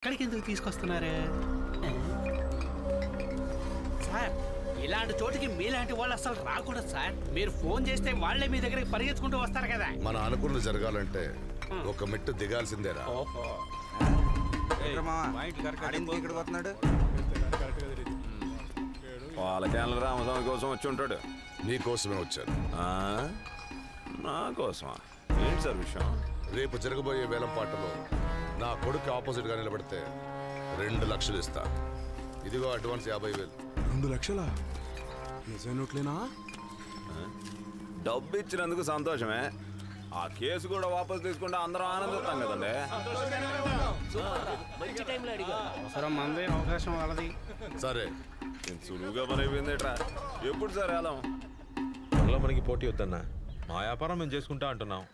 ఇక్కడికి ఎందుకు తీసుకొస్తున్నారు సార్? ఇలాంటి చోటికి మీలాంటి వాళ్ళు అసలు రాకూడదు సార్. మీరు ఫోన్ చేస్తే వాళ్ళే మీ దగ్గరికి పరిగెత్తుకుంటూ వస్తారు కదా. మన అనుకున్నది జరగాలంటే ఒక మెట్టు దిగాల్సిందేరా. ఓహో, వాళ్ళ క్యాన్ల రామస్వామి కోసం వచ్చి ఉంటాడు. నీకోసమే వచ్చాను. నా కోసమా? ఏంటి సార్ విషయం? రేపు జరగబోయే వేలం పాటలో నా కొడుకు ఆపోజిట్ గా నిలబడితే 2 లక్షలు ఇస్తా. ఇదిగో అడ్వాన్స్ 50,000. 2 లక్షలా? నిజం నోట్లేనా? డబ్బు ఇచ్చినందుకు సంతోషమే. ఆ కేసు కూడా వాపస్ తీసుకుంటే అందరం ఆనందిస్తాం కదండి. అవసరం మంది, అవకాశం వాళ్ళది. సరే, ఇంత సులువుగా పని అయిపోయిందేట్రా. ఎప్పుడు సార్ ఎలా? మనలో మనకి పోటీ వద్దన్నా. మా వ్యాపారం మేము చేసుకుంటా అంటున్నాం.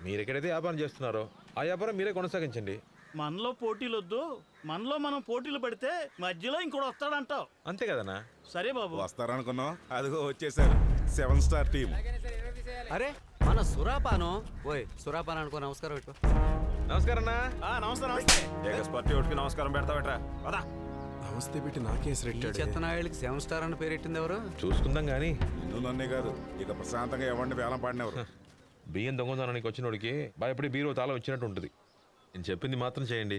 మీరు ఎక్కడైతే వ్యాపారం చేస్తున్నారో ఆ వ్యాపారం మీరే కొనసాగించండి. మనలో పోటీలు వద్దు, మనలో మనం పోటీలు పడితే మధ్యలో ఇంకోటి వస్తాడంటావు. అంతే కదన్నా? సరే బాబు. వస్తారనుకున్నాం, అదిగో వచ్చేసారు 7 స్టార్ టీం. అరే మన సురాపానం. ఓయ్ సురాపానం అనుకో. నమస్కారం పెట్టు. నమస్కారం అన్నా. నమస్తే. ఏకస్పర్టి ఒకటికి నమస్కారం పెడతావేట్రా? పదా. నమస్తే పెట్టి నాకేసి రెట్టాడు. చెత్తనాయుడికి 7 స్టార్ అని పేరెట్టింది ఎవరు? చూసుకుందాం కానీ నిన్ను నన్నే కాదు, ఇక ప్రశాంతంగా ఎవరిని వేలం పాడినెవరు. బియ్యం దొంగతనానికి వచ్చినోడికి భయపడి బీరో తాళం ఇచ్చినట్టు ఉంటుంది. నేను చెప్పింది మాత్రం చేయండి.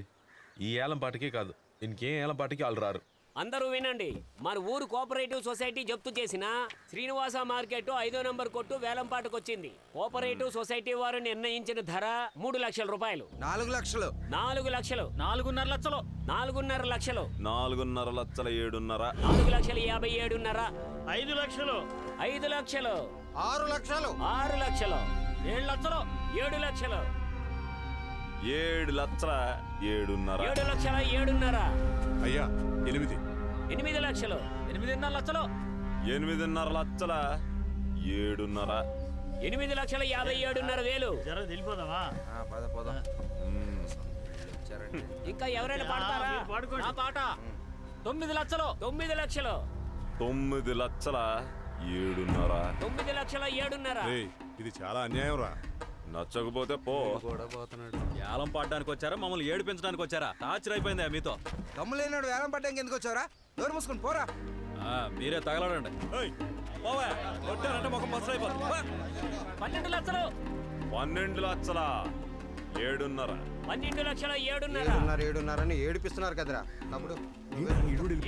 ఈ ఏలం పాటికే కాదు, ఇంకేం ఏలం పాటికి వాళ్ళు రారు. అందరూ వినండి. మన ఊరు కోఆపరేటివ్ సొసైటీ జప్తు చేసిన శ్రీనివాస మార్కెట్ 5వ నంబర్ కొట్టు వేలంపాటకు వచ్చింది. కోఆపరేటివ్ సొసైటీ వారు నిర్ణయించిన ధర 3 లక్షల రూపాయలు. 4 లక్షలు. 4 లక్షలు. 4.5 లక్షలు. 4.5 లక్షలు. 4.5 లక్షల 7.5. 4 లక్షల 57.5. 5 లక్షలు. 5 లక్షలు. 6 లక్షలు. 6 లక్షలు. 7 లక్షలు. 7 లక్షలు. 7 లక్షల 7.5. 7 లక్షల 7.5. అయ్యా 8. 8 లక్షలు. 8.5 లక్షలు. 8.5 లక్షల 7.5. 8 లక్షల 57.5 వేలు. జర తెలిపోదామా? ఇంకా ఎవరైనా పాడతారా? మీరు పాడుకోండి. నా పాట 9 లక్షలు. 9 లక్షలు. 9 లక్షల 7.5. 9 లక్షల 7.5. ఇది చాలా అన్యాయం రా. నచ్చకపోతే పో. కూడా పోతున్నాడు. ఏలం పాడడానికి వచ్చారా, మమ్మల్ని ఏడిపించడానికి వచ్చారా? టార్చర్ అయిపోయిందా మీతో? తమ్ములేనాడు వేలం పడ్డానికి ఎందుకు వచ్చావరా? డోర్ మూసుకొని పోరా. మీరే తగలడండి. పోవా, కొట్టారంటే మొక్క మసలు అయిపోతుంది. 12 లక్షలు. 12 లక్షల 7.5. 12 లక్షల 7.5. 7.5 ఏడిపిస్తున్నారు కదరా తమ్ముడు.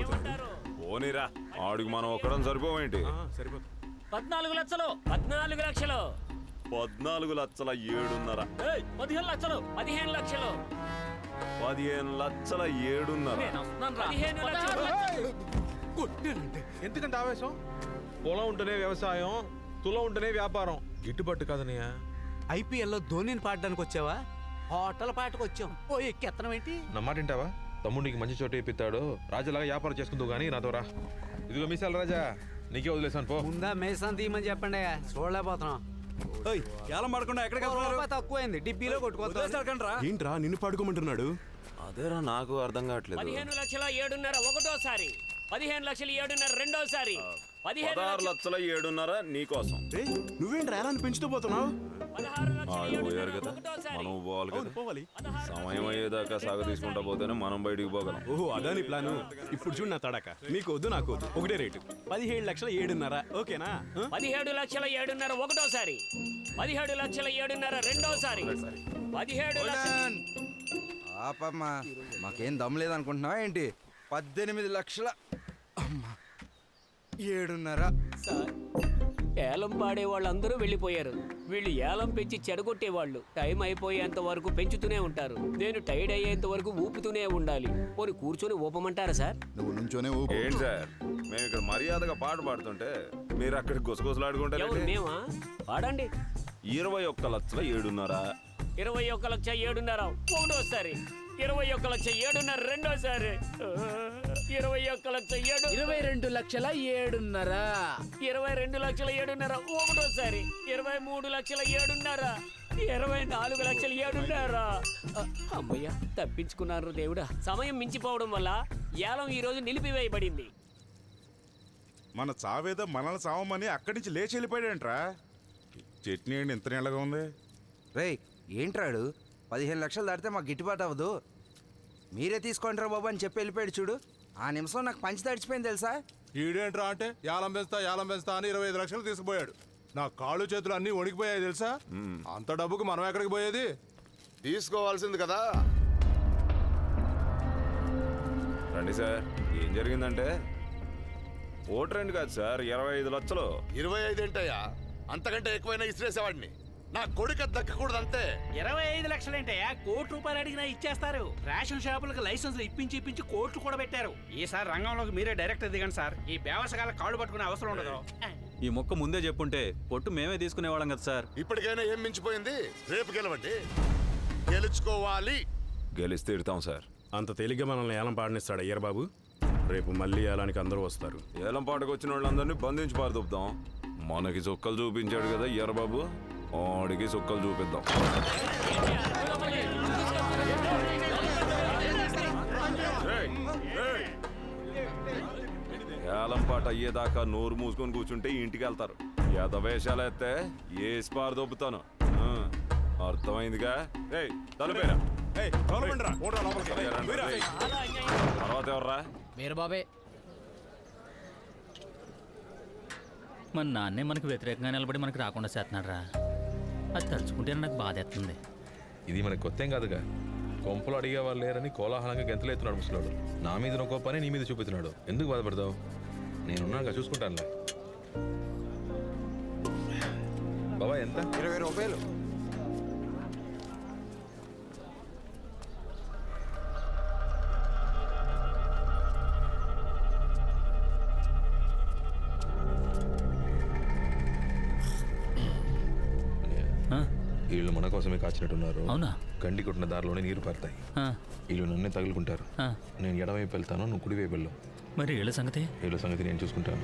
ఏమంటారు? పోనీరా, ఆడికి మనం ఒక్కడం సరిపోవేంటి? సరిపోతుంది. 14 లక్షలు. 14 లక్షలు. 14 లక్షల 7.5. 15 లక్షలు. 15 లక్షలు. 15 లక్షల 7.5. 15 లక్షలు. ఎందుకంటే ఆవేశం? పొలం ఉంటేనే వ్యవసాయం, తులం ఉంటేనే వ్యాపారం. గిట్టుబాటు కాదనయ్య. ఐపీఎల్లో ధోనిని పాడడానికి వచ్చావా? హోటల్ పాటకు వచ్చాం. ఓ ఎక్కెత్తనం ఏంటి? నా మాట వింటావా? తమ్ముడికి మంచి చోటు ఇప్పిస్తాడు. రాజులాగా వ్యాపారం చేసుకుందావు కానీ నాతో రా. ఇదిగో మీసాల రాజా, నీకే వదిలేసాను పో. ముందా మేసాన్ తీయమని చెప్పండి. చూడలేకపోతున్నాం. ఏలం పడకుండా ఎక్కడికి రూపాయి తక్కువైంది. డిబ్బీలో కొట్టుకోవచ్చు. ఏంట్రా నిన్ను పాడుకోమంటున్నాడు? అదేరా నాకు అర్థం కావట్లేదు. 15 లక్షల 7.5 ఒకటోసారి. 15 లక్షల 7.5 రెండోసారి. 16 లక్షల 7.5 నీకోసం. నువ్వేంట్రా ఎలా పెంచుతూ పోతున్నావు? 16 లక్షల ఆడు పోయారు 7.5 కదా, ఒకటోసారి. మనం పోవాలి కదా. పోవాలి. సమయం అయ్యేదాకా సాగ తీసుకుంటా పోతేనే మనం బయటికి పోగలం. ఓహో అదాని ప్లాను. ఇప్పుడు చూడు నా తడక. మీకు వద్దు నాకు వద్దు, ఒకటే రేటు. 17 లక్షల 7.5. ఓకేనా? 17 లక్షల 7.5 ఒకటోసారి. 17 లక్షల 7.5 రెండోసారి. 17 లక్షల. ఆపమ్మా, మాకేం దమ్ లేదనుకుంటున్నావా ఏంటి? 18 లక్షల 7.5. సార్, ఏలం పాడే వాళ్ళందరూ వెళ్ళిపోయారు. వీళ్ళు ఏలం పెంచి చెడగొట్టేవాళ్ళు. టైం అయిపోయేంత వరకు పెంచుతూనే ఉంటారు. నేను టైర్డ్ అయ్యేంత వరకు ఊపుతూనే ఉండాలి. పోనీ కూర్చొని ఊపమంటారా సార్? నువ్వు నుంచోనే ఏంటి సార్, మేము ఇక్కడ మర్యాదగా పాట పాడుతుంటే మీరు అక్కడ గుసగుసలాడుకుంటారు. ఎవరు మేమా? పాడండి. 21 లక్షల 7.5. 21 లక్ష 7.5 ఒకటోసారి. 21 లక్ష 7.5 రెండోసారి. 21 లక్ష 7. 22 లక్షల 7.5. 22 లక్షల 7.5 ఒకటోసారి. 23 లక్షల 7.5. 24 లక్షల 7.5. అమ్మయ్య, తప్పించుకున్నారు దేవుడా. సమయం మించిపోవడం వల్ల ఏలం ఈ రోజు నిలిపివేయబడింది. మన చావేదో మనల్ని చావమని అక్కడి నుంచి లేచి వెళ్ళిపోయాడంట్రా. చట్నీ ఏంటి ఇంత నీళ్ళగా ఉంది? రేయ్ ఏంట్రాడు? 15 లక్షలు దాటితే మాకు గిట్టుబాటు అవ్వదు. మీరే తీసుకోండి రా బాబు అని చెప్పి వెళ్ళిపోయాడు చూడు. ఆ నిమిషం నాకు పంచి తడిచిపోయింది తెలుసా. ఈడేంట్రా అంటే యాలం పెంచుతా అని 25 లక్షలు తీసుకుపోయాడు. నా కాళ్ళు చేతులు అన్నీ వణికిపోయాయి తెలుసా. అంత డబ్బుకి మనం ఎక్కడికి పోయేది? తీసుకోవాల్సింది కదా. రండి సార్, ఏం జరిగిందంటే ఓటు రెండు కాదు సార్, 25 లక్షలు. 25 ఏంటయ్యా, అంతకంటే ఎక్కువైనా ఇసిరేసేవాడిని. నా కొడుకు దక్కకూడదు అంతే. 25 లక్షలేంటయ్యా, ₹1 అడిగినా ఇచ్చేస్తారు. రేషన్ షాపులకు లైసెన్సులు ఇప్పించి కోట్లు కూడా పెట్టారు. ఈసారి రంగంలోకి మీరే డైరెక్ట్ దిగండి సార్. ఈ బేవసగాల కాళ్ళు పట్టుకునే అవసరం ఉండదు. ఈ మొక్క ముందే చెప్పుంటే పొట్టు మేమే తీసుకునేవాళ్ళం కదా సార్. ఇప్పటికైనా ఏం మించిపోయింది? రేపు గెలవండి, గెలుచుకోవాలి. గెలిస్తే ఇడతాం సార్. అంత తేలిగ్గా మనల్ని ఏలం పాడనిస్తాడు అయ్యర్ బాబు. రేపు మళ్ళీ ఏలానికి అందరూ వస్తారు. ఏలం పాటకు వచ్చిన వాళ్ళందరినీ బంధించి పారదొప్పుదాం. మనకి చుక్కలు చూపించాడు కదా ఎర్రబాబు, ఆడికి చుక్కలు చూపిద్దాం. ఏలం పాట అయ్యేదాకా నోరు మూసుకొని కూర్చుంటే ఇంటికి వెళ్తారు. వేషాలు ఎత్తే ఏసి పారదొప్పుతాను. అర్థమైందిగా? తలపేరా తర్వాత ఎవర్రా? మీరు బాబే. మన నాన్నే మనకు వ్యతిరేకంగా నిలబడి మనకు రాకుండా చేస్తున్నాడు రా. అది తలుచుకుంటే నాకు బాధ ఎత్తుంది. ఇది మనకు కొత్త ఏం కాదుగా. కొంపలు అడిగే వాళ్ళు లేరని కోలాహలంగా గెంతలు ఎత్తున్నాడు ముసలాడు. నా మీద నొక్క పని నీ మీద చూపుతున్నాడు. ఎందుకు బాధపడతావు? నేనున్నాగా, చూసుకుంటానులే. బాబా ఎంత? 20 రూపాయలు. వీళ్ళు మన కోసమే కాచినట్టున్నారు. అవునా? గండి కొట్టిన దారిలోనే నీరు పారుతాయి. వీళ్ళు నన్నే తగులుకుంటారు. నేను ఎడవైపు వెళ్తాను, నువ్వు కుడివైపు వెళ్ళు. మరి వీళ్ళ సంగతి? వీళ్ళ సంగతి నేను చూసుకుంటాను.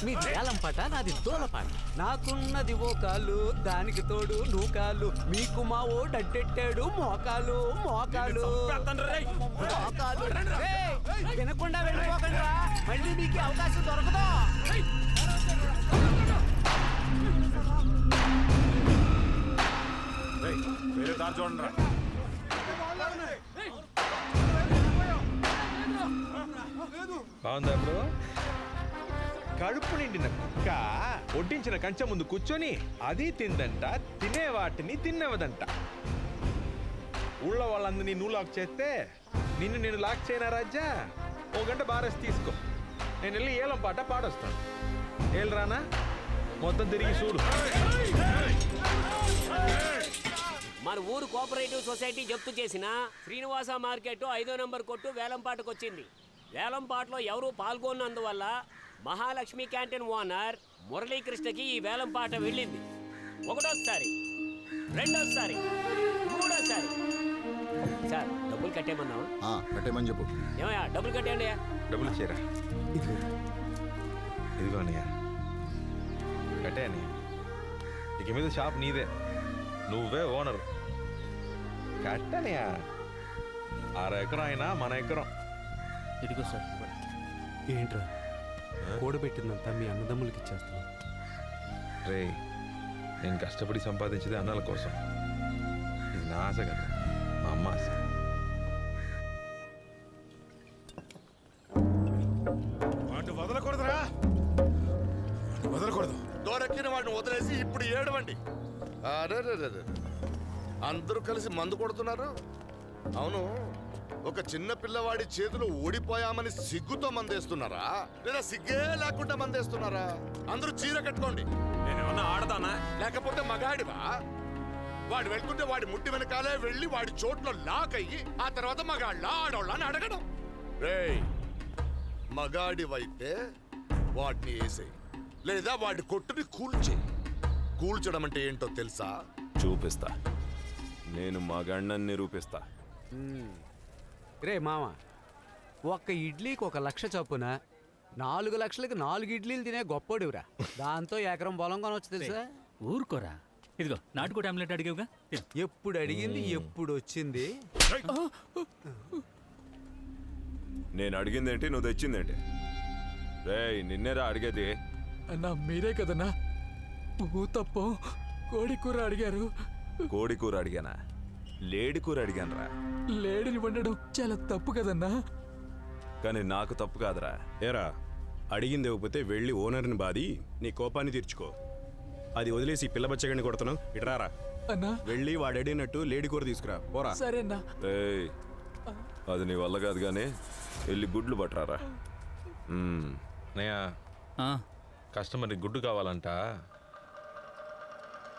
మీ వేలం పాట, నాది దోలపాట. నాకున్నది ఓ కాలు, దానికి తోడు నూకాలు. మీకు మా ఓ డడ్డెట్టాడు మోకాలు మోకాలు మోకాలు. ఏయ్, వినకుండా వెళ్ళిపోకండి రా, మళ్ళీ మీకు అవకాశం దొరకదు. వేరే దారి చూడండి రా. బాగుందా బ్రో? కడుపు నిండిన కుక్క వడ్డించిన కంచె ముందు కూర్చొని అది తిందంట, తినే వాటిని తిన్నవదంట. ఊళ్ళో వాళ్ళందరినీ నువ్వు లాక్ చేస్తే నిన్ను నేను లాక్ చేయనా రాజా? 1 గంట బారేసి తీసుకో, నేను వెళ్ళి ఏలం పాట పాడొస్తాను. ఏళ్ళరానా మొత్తం తిరిగి చూడు. మన ఊరు కోఆపరేటివ్ సొసైటీ జప్తు చేసిన శ్రీనివాస మార్కెట్ 5వ నంబర్ కొట్టు వేలంపాటకు వచ్చింది. వేలంపాటలో ఎవరూ పాల్గొన్నందువల్ల మహాలక్ష్మి క్యాంటీన్ ఓనర్ మురళీకృష్ణకి ఈ వేలంపాట వెళ్ళింది. 1వసారి, 2వసారి, 3వసారి. సార్, డబ్బులు కట్టేమన్నావు? కట్టేమని చెప్పు. ఏమయ్యా, డబ్బులు కట్టేయండి. డబ్బులు ఇచ్చేరా. ఇదిగో అన్నయ్య, కట్టే అన్నయ్య. ఇక మీద షాప్ నీదే, నువ్వే ఓనర్. కట్టనయ్యా. 6 ఎకరం అయినా మన ఎకరం. ఇదిగో సార్. ఏంట్రా, కూడబెట్టిందంతా మీ అన్నదమ్ములకి ఇచ్చేస్తాను. రే, నేను కష్టపడి సంపాదించేది అన్నాల కోసం. ఇది నా ఆశ కదా, మా అమ్మ ఆశ. వాటి వదలకూడదురా, వదలకూడదు. దూరెక్కిన వాడిని వదిలేసి ఇప్పుడు ఏడవండి. అందరూ కలిసి మందు కొడుతున్నారు. అవును, ఒక చిన్న పిల్లవాడి చేతులు ఓడిపోయామని సిగ్గుతో మందేస్తున్నారా, లేదా సిగ్గే లేకుండా మందేస్తున్నారా? అందరూ చీర కట్టుకోండి. నేనేమన్నా ఆడతానా? లేకపోతే మగాడివా? వాడు వెళ్తుంటే వాడి ముట్టి వెనకాలే వెళ్ళి వాడి చోట్లో లాక్ అయ్యి ఆ తర్వాత మగాళ్ళ ఆడోళ్ళ అని అడగడం. రేయ్, మగాడివైతే వాడిని వేసేయి, లేదా వాడి కొట్టుని కూల్చేయి. కూల్చడం అంటే ఏంటో తెలుసా? చూపిస్తా, నేను మగాణ్ణని నిరూపిస్తా. రే మామ, ఒక్క ఇడ్లీకి 1 లక్ష చొప్పున 4 లక్షలకి 4 ఇడ్లీలు తినే గొప్పోడివిరా. దాంతో ఎకరం పొలం కొనవచ్చు తెలుసా? ఊరుకోరా. ఇదిగో నాటుకోటి ఆమ్లెట్ అడిగావుగా, తిను. ఎప్పుడు అడిగింది ఎప్పుడు వచ్చింది? నేను అడిగిందేంటి, నువ్వు తెచ్చిందేంటి? రేయ్, నిన్నేరా అడిగేది. అన్నా మీరే కదన్నా తప్పు కోడి కూర అడిగారు. కోడి కూర అడిగానా? లేడి కూర అడిగానురా. లేడిని వండడం చాలా తప్పు కదన్నా. కానీ నాకు తప్పు కాదురా. ఏరా, అడిగింది ఇవ్వకపోతే వెళ్ళి ఓనర్ని బాది నీ కోపాన్ని తీర్చుకో. అది వదిలేసి పిల్ల బచ్చగాడిని కొడుతున్నావు. ఇట్రారా, అన్నా వెళ్ళి వాడు అడిగినట్టు లేడి కూర తీసుకురా పోరా. సరేనా. ఏయ్, అది నీ వల్ల కాదు కానీ వెళ్ళి గుడ్లు పట్టరారా. నయా ఆ, కస్టమర్కి గుడ్డు కావాలంట,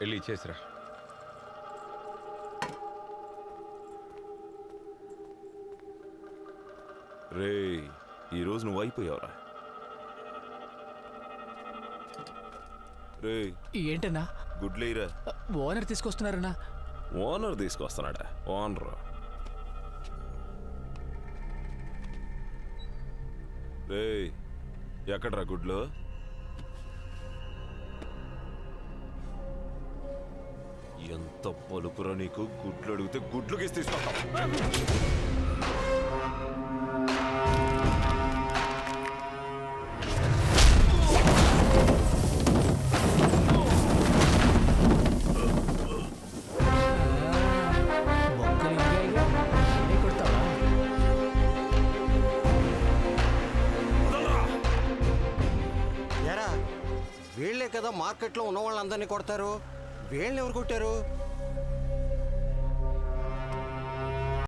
వెళ్ళి ఇచ్చేసిరా. రేయ్, ఈరోజు నువ్వు అయిపోయావురా. రేయ్, ఏంటన్నా గుడ్లేరా. ఓనర్ తీసుకొస్తున్నారన్నా. ఓనర్ తీసుకొస్తున్నాడా? ఓనర్ రేయ్, ఎక్కడ్రా గుడ్లు? ఎంత పలుకురా నీకు? గుడ్లు అడిగితే గుడ్లు గీసి తీసుకొస్తావు. ఎరా, వీళ్ళే కదా మార్కెట్లో ఉన్న వాళ్ళందరినీ కొడతారు. వీళ్ళని ఎవరు కొట్టారు?